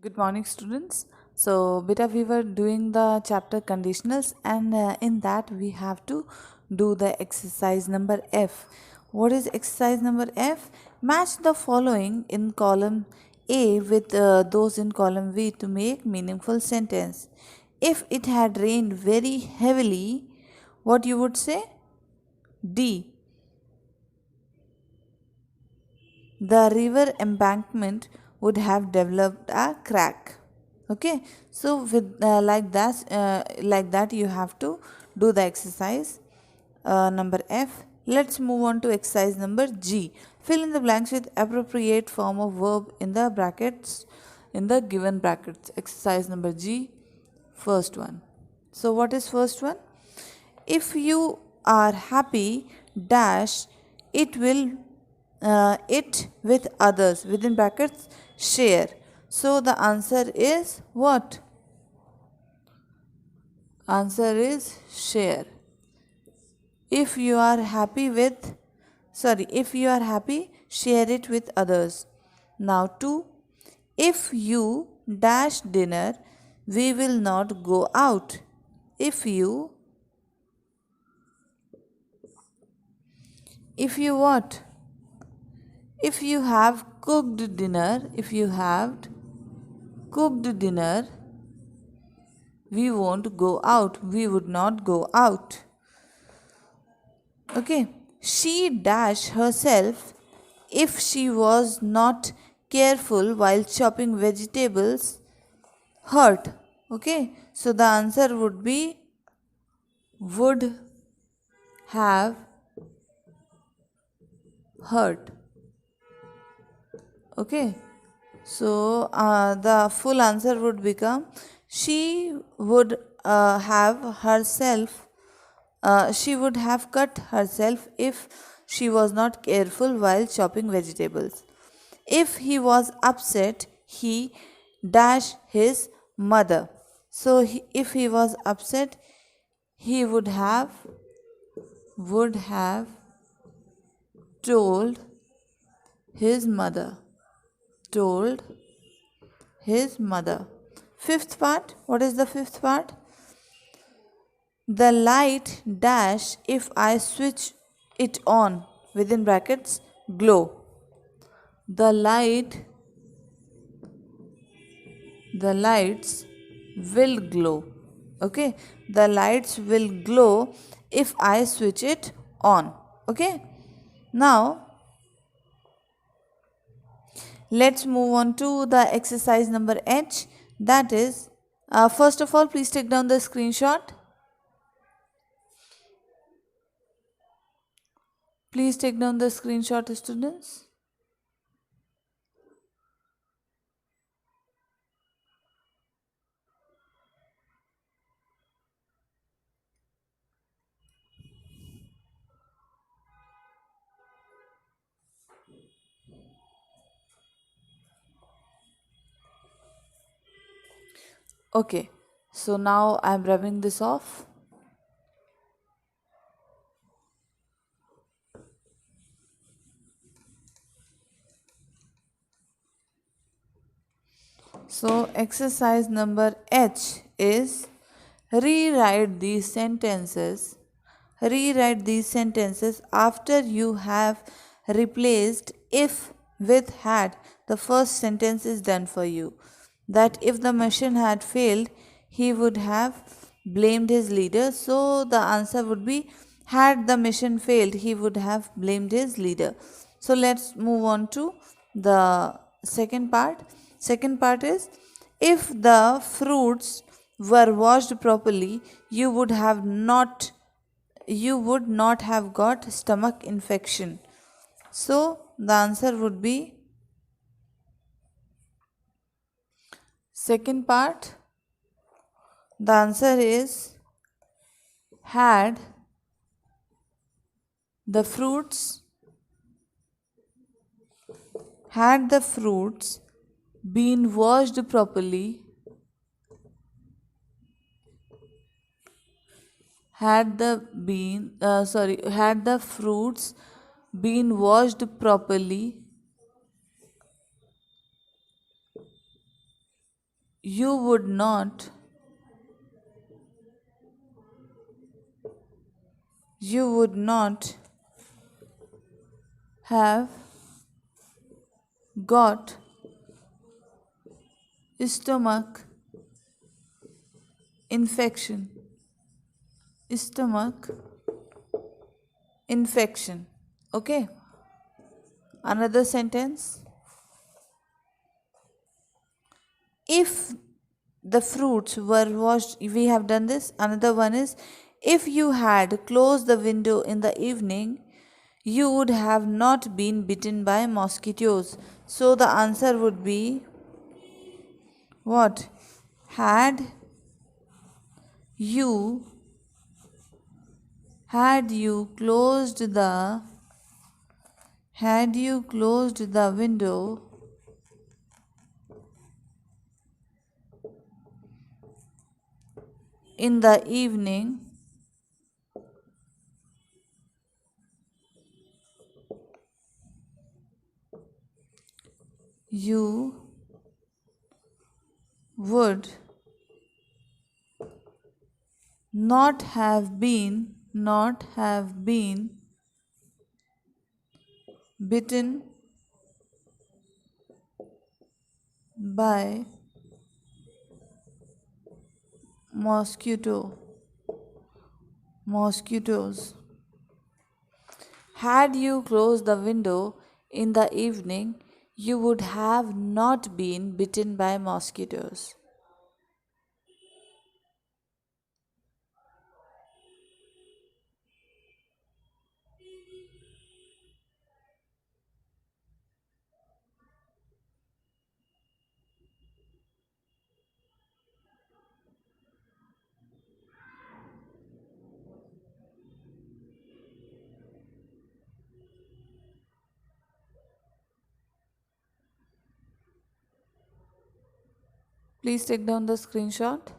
Good morning, students. So, beta, we were doing the chapter conditionals, and in that we have to do the exercise number F. What is exercise number F? Match the following in column A with those in column V to make meaningful sentence. If it had rained very heavily, what you would say? D. The river embankment would have developed a crack. Okay, so with like that you have to do the exercise number F. Let's move on to exercise number G. Fill in the blanks with appropriate form of verb in the brackets, in the given brackets. Exercise number G, first one. So what is first one? If you are happy dash, it will it with others, within brackets, share. So the answer is what? Answer is share. If you are happy with, if you are happy, share it with others. Now 2, if you dash dinner, we will not go out. If you what? If you have cooked dinner, we won't go out. We would not go out. Okay. She dash herself if she was not careful while chopping vegetables hurt. Okay. So the answer would be would have hurt. Okay. So the full answer would become she would have herself she would have cut herself if she was not careful while chopping vegetables. If he was upset, he dash his mother. So if he was upset, he would have told his mother. Told his mother. Fifth part. What is the fifth part? The light dash if I switch it on, within brackets, glow. The lights will glow. Okay, the lights will glow if I switch it on. Okay, now let's move on to the exercise number H. That is, first of all, please take down the screenshot. Please take down the screenshot, students. Okay, so now I'm rubbing this off. So exercise number H is rewrite these sentences. Rewrite these sentences after you have replaced if with had. The first sentence is done for you. That if the mission had failed, he would have blamed his leader. So the answer would be had the mission failed, he would have blamed his leader. So let's move on to the second part. Second part is if the fruits were washed properly, you would not have got stomach infection. So the answer would be second part. The answer is had the fruits been washed properly, had the fruits been washed properly, you would not you would not have got stomach infection. Stomach infection. Okay. Another sentence. If the fruits were washed, we have done this. Another one is, if you had closed the window in the evening, you would have not been bitten by mosquitoes. So the answer would be what? Had you had you closed the window in the evening, you would not have been bitten by mosquitoes. Had you closed the window in the evening, you would have not been bitten by mosquitoes. Please take down the screenshot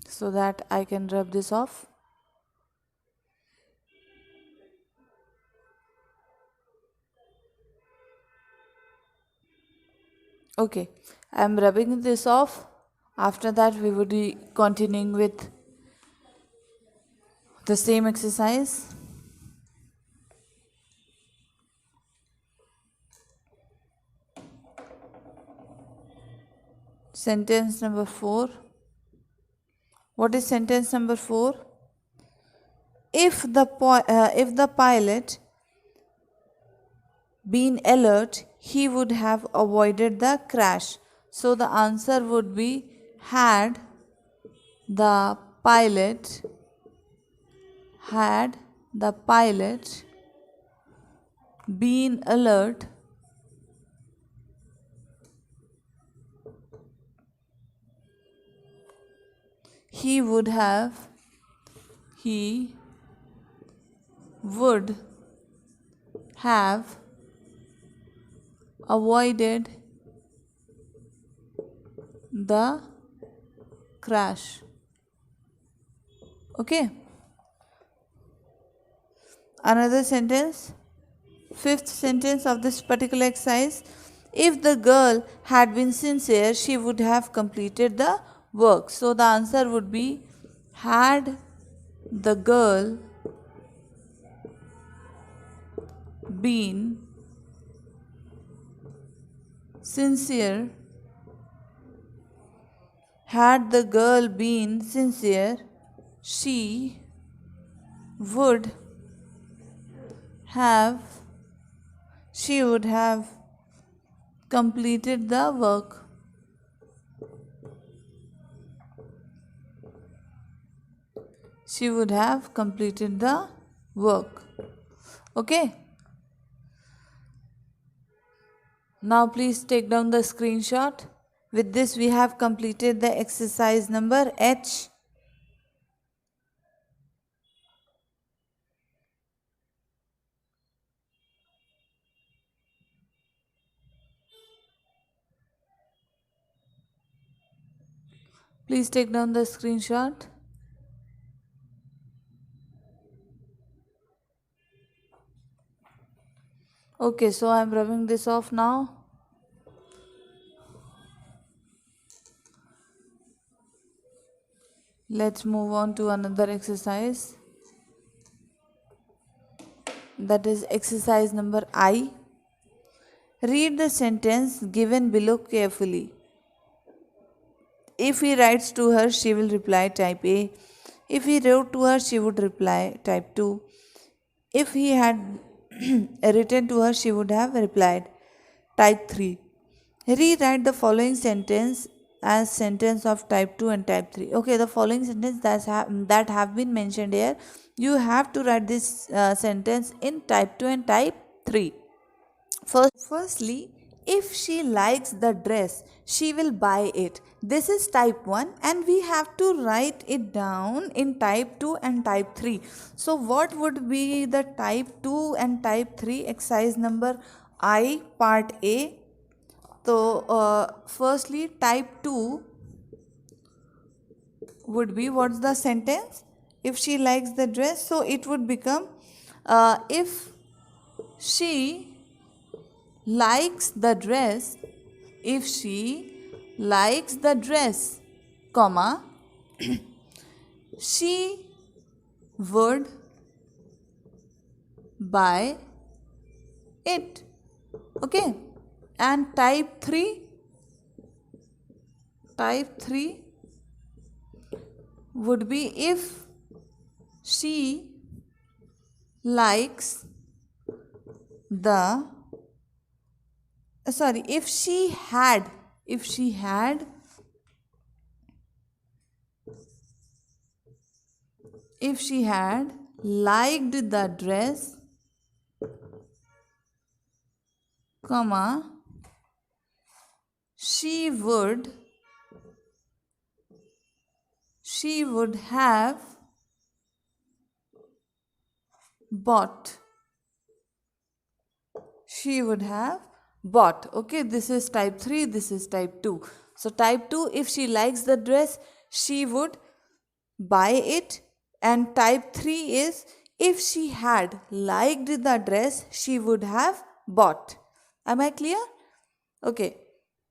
so that I can rub this off. Okay, I am rubbing this off. After that, we would be continuing with the same exercise. Sentence number 4. What is sentence number 4? If the pilot been alert, he would have avoided the crash. So the answer would be, had the pilot been alert, he would have avoided the crash. Okay. Another sentence, fifth sentence of this particular exercise. If the girl had been sincere, she would have completed the work. So the answer would be, had the girl been sincere, she would have completed the work. She would have completed the work. Okay. Now please take down the screenshot. With this we have completed the exercise number H. Please take down the screenshot. Okay, so I am rubbing this off now. Let's move on to another exercise. That is exercise number I. Read the sentence given below carefully. If he writes to her, she will reply type A. If he wrote to her, she would reply type 2. If he had written to her, she would have replied type 3. Rewrite the following sentence as sentence of type 2 and type 3. Okay, the following sentence that have been mentioned here, you have to write this sentence in type 2 and type 3. Firstly, if she likes the dress, she will buy it. This is type 1 and we have to write it down in type 2 and type 3. So what would be the type 2 and type 3 exercise number I part A? So firstly type 2 would be, what's the sentence? If she likes the dress, so it would become if she likes the dress, if she likes the dress, comma, she would buy it. Okay, and type 3 would be if she likes the if she had liked the dress, comma, she would have bought. She would have bought. Okay, this is type 3, this is type 2. So type 2, if she likes the dress, she would buy it, and type 3 is if she had liked the dress, she would have bought. Am I clear? Okay.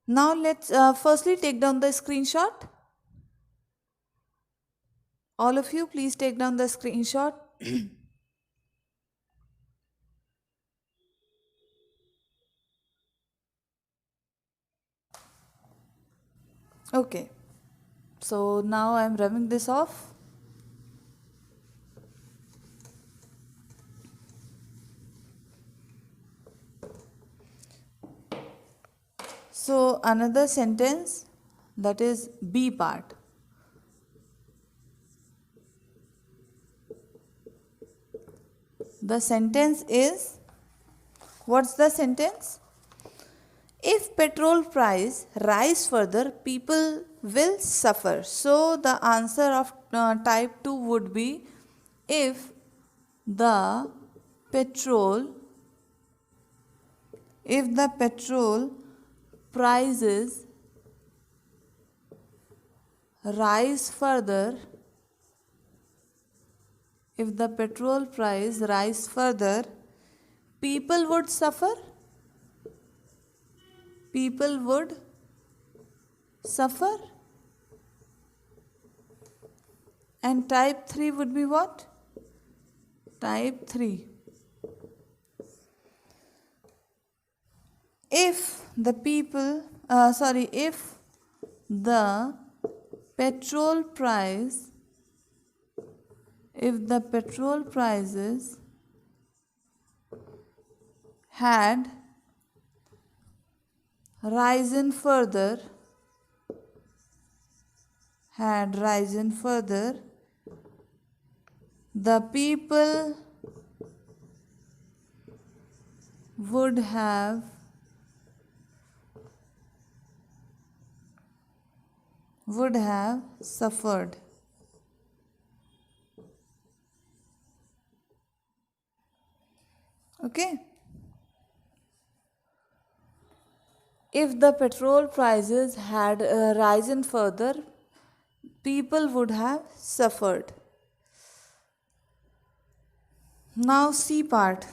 Now let's firstly take down the screenshot. All of you, please take down the screenshot. Okay. So now I am rubbing this off. So another sentence, that is B part. The sentence is, what's the sentence? If petrol price rise further, people will suffer. So the answer of type 2 would be, if the petrol prices rise further, people would suffer. And type 3 would be what? Type 3. If the petrol prices had risen further, the people would have suffered. Okay. If the petrol prices had risen further, people would have suffered. Now C part.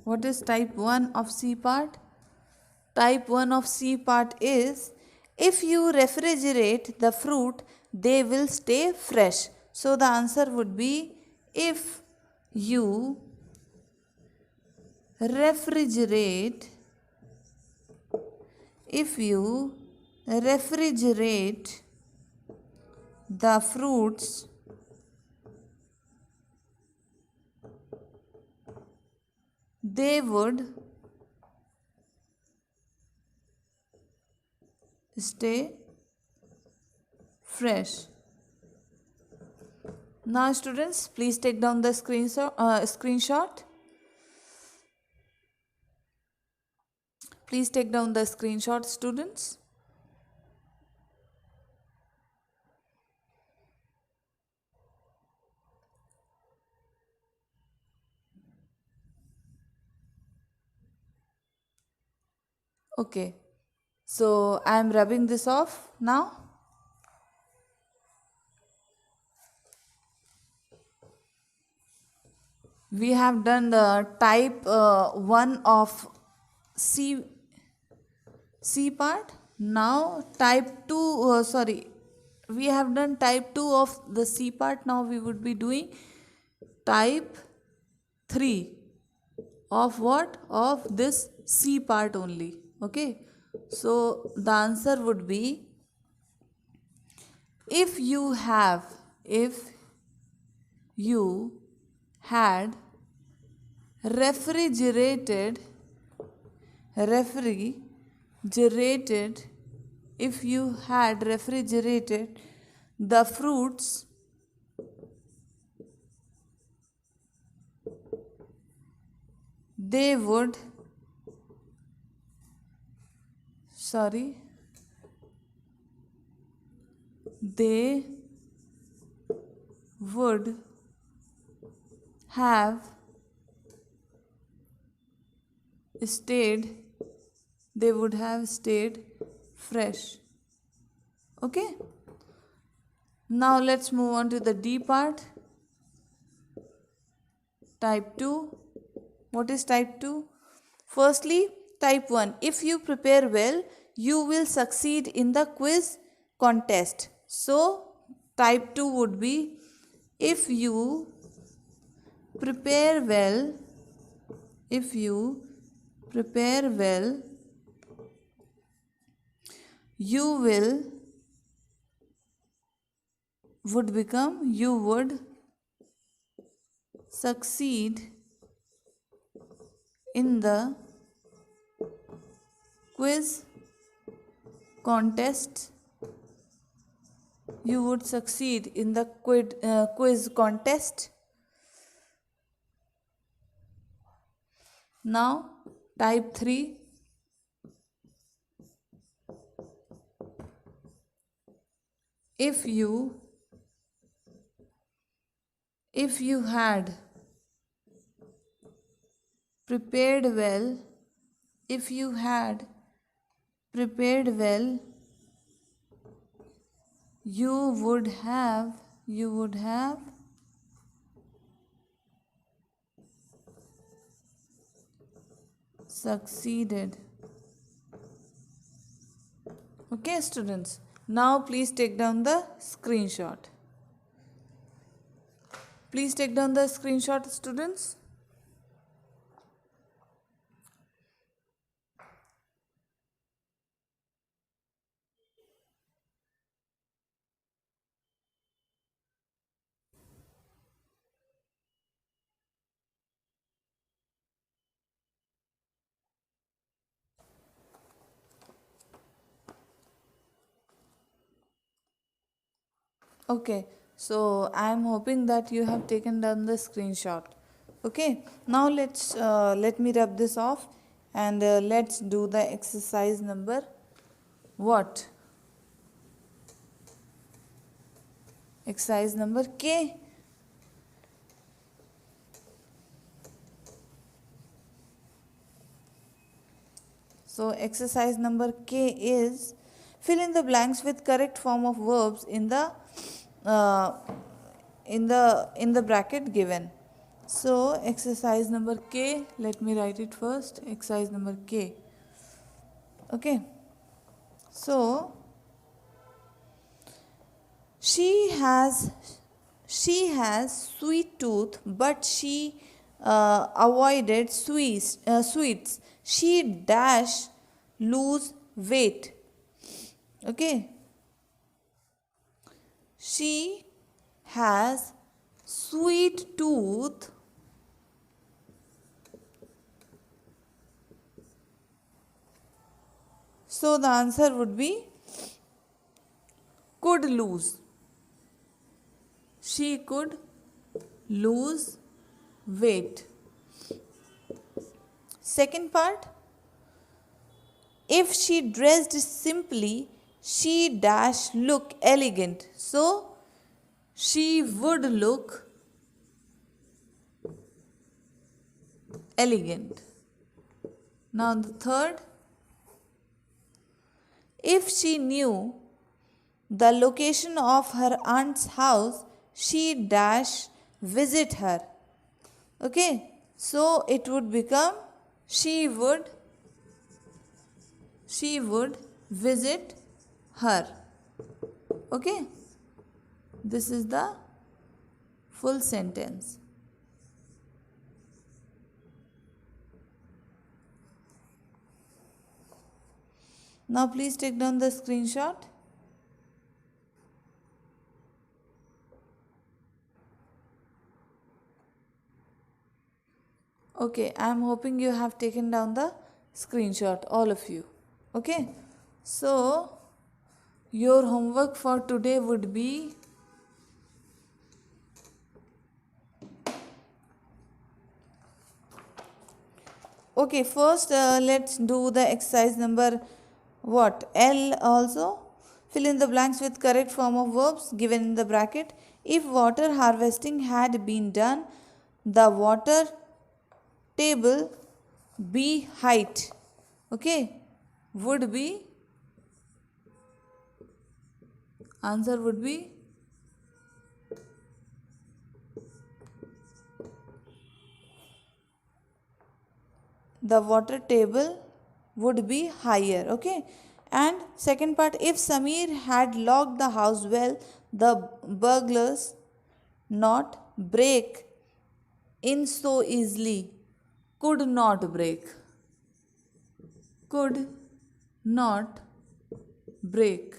What is type 1 of C part? Type 1 of C part is, If you refrigerate the fruit, they will stay fresh. So the answer would be, if you refrigerate, if you refrigerate the fruits, they would stay fresh. Now students, please take down the screenshot. Please take down the screenshot, students. Okay, so I am rubbing this off now. We have done the type 1 of C part. Now type 2, we have done type 2 of the C part. Now we would be doing type 3 of what? Of this C part only. Okay, so the answer would be, if you had refrigerated, if you had refrigerated the fruits, they would have stayed fresh. Okay, now let's move on to the D part. Type 2. What is type 2? Firstly, type 1. If you prepare well, you will succeed in the quiz contest. So, type 2 would be, if you prepare well, you would succeed in the quiz contest. You would succeed in the quiz contest. Now, type 3. If you had prepared well, you would have succeeded. Okay, students. Now please take down the screenshot. Please take down the screenshot, students. Okay, so I am hoping that you have taken down the screenshot. Okay, now let me rub this off, and let's do the exercise number what? Exercise number K. So exercise number K is, fill in the blanks with correct form of verbs in the bracket given. So exercise number K, let me write it first. Exercise number K. Okay, so she has she has sweet tooth, but she avoided sweets. She dash lose weight. Okay, she has sweet tooth, so the answer would be could lose. She could lose weight. Second part, if she dressed simply, she dash look elegant. So she would look elegant. Now the third, if she knew the location of her aunt's house, she dash visit her. Okay, so it would become she would visit her. Okay, this is the full sentence. Now please take down the screenshot. Okay, I am hoping you have taken down the screenshot, all of you. Okay, so your homework for today would be okay. First, let's do the exercise number what L also. Fill in the blanks with correct form of verbs given in the bracket. If water harvesting had been done, the water table be height. Okay, would be, answer would be the water table would be higher. Okay, and second part, if Samir had locked the house well, the burglars not break in so easily. Could not break. Could not break.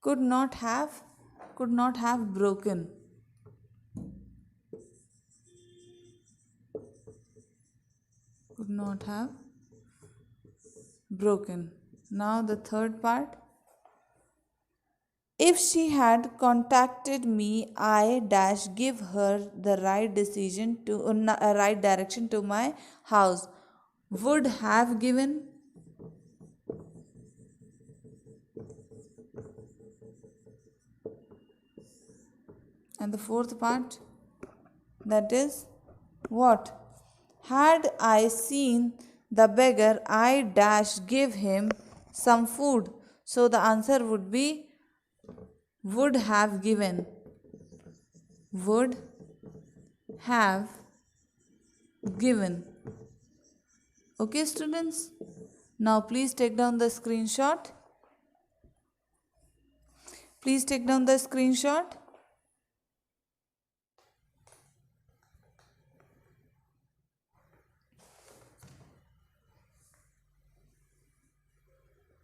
Could not have broken. Could not have broken. Now the third part. If she had contacted me, I dash give her the right decision to right direction to my house. Would have given. And the fourth part, that is what? Had I seen the beggar, I dash give him some food. So the answer would be would have given. Would have given. Okay, students? Now please take down the screenshot. Please take down the screenshot.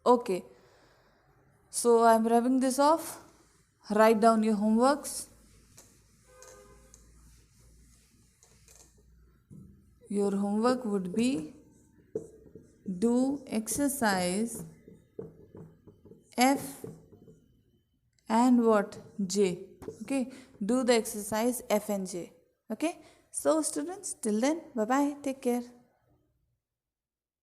Okay. So I'm rubbing this off. Write down your homeworks. Your homework would be do exercise F and what? J. Okay. Do the exercise F and J. Okay. So students, till then, bye bye. Take care.